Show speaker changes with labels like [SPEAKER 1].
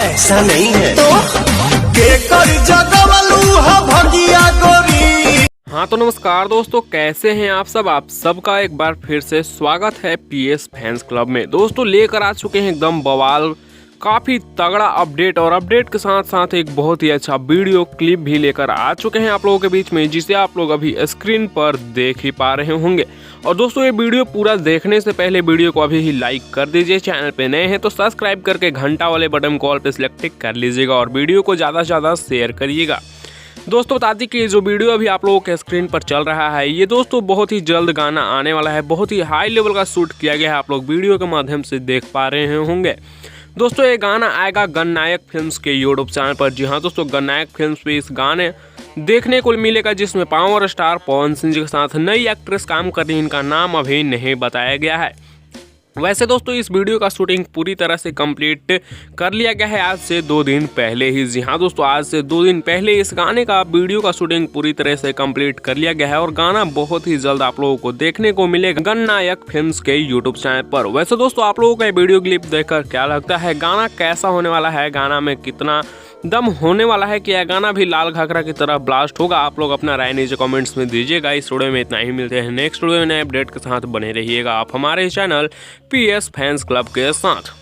[SPEAKER 1] ऐसा नहीं है
[SPEAKER 2] तो
[SPEAKER 1] केकर जगवलू हा भगिया गोरी।
[SPEAKER 3] हाँ तो नमस्कार दोस्तों, कैसे हैं आप सब। आप सबका एक बार फिर से स्वागत है पीएस फैंस क्लब में। दोस्तों लेकर आ चुके हैं एकदम बवाल, काफ़ी तगड़ा अपडेट, और अपडेट के साथ साथ एक बहुत ही अच्छा वीडियो क्लिप भी लेकर आ चुके हैं आप लोगों के बीच में, जिसे आप लोग अभी स्क्रीन पर देख ही पा रहे होंगे। और दोस्तों ये वीडियो पूरा देखने से पहले वीडियो को अभी ही लाइक कर दीजिए, चैनल पे नए हैं तो सब्सक्राइब करके घंटा वाले बटन को ऑल पे सिलेक्ट कर लीजिएगा और वीडियो को ज़्यादा से ज़्यादा शेयर करिएगा। दोस्तों बता दी कि जो वीडियो अभी आप लोगों के स्क्रीन पर चल रहा है, ये दोस्तों बहुत ही जल्द गाना आने वाला है। बहुत ही हाई लेवल का शूट किया गया है, आप लोग वीडियो के माध्यम से देख पा रहे होंगे। दोस्तों ये गाना आएगा गणनायक फिल्म्स के यूट्यूब चैनल पर। जी हाँ दोस्तों, गणनायक फिल्म्स पे इस गाने देखने को मिलेगा, जिसमें पावर स्टार पवन सिंह जी के साथ नई एक्ट्रेस काम कर रही है। इनका नाम अभी नहीं बताया गया है। वैसे दोस्तों इस वीडियो का शूटिंग पूरी तरह से कंप्लीट कर लिया गया है आज से 2 दिन पहले ही। जी हाँ दोस्तों, आज से 2 दिन पहले इस गाने का वीडियो का शूटिंग पूरी तरह से कंप्लीट कर लिया गया है और गाना बहुत ही जल्द आप लोगों को देखने को मिलेगा गणनायक फिल्म्स के यूट्यूब चैनल पर। वैसे दोस्तों आप लोगों का वीडियो क्लिप देखकर क्या लगता है, गाना कैसा होने वाला है, गाना में कितना दम होने वाला है, कि यह गाना भी लाल घाघरा की तरह ब्लास्ट होगा? आप लोग अपना राय नीचे कमेंट्स में दीजिएगा। इस वीडियो में इतना ही, मिलते हैं नेक्स्ट वीडियो में नए अपडेट के साथ। बने रहिएगा आप हमारे चैनल पीएस फैंस क्लब के साथ।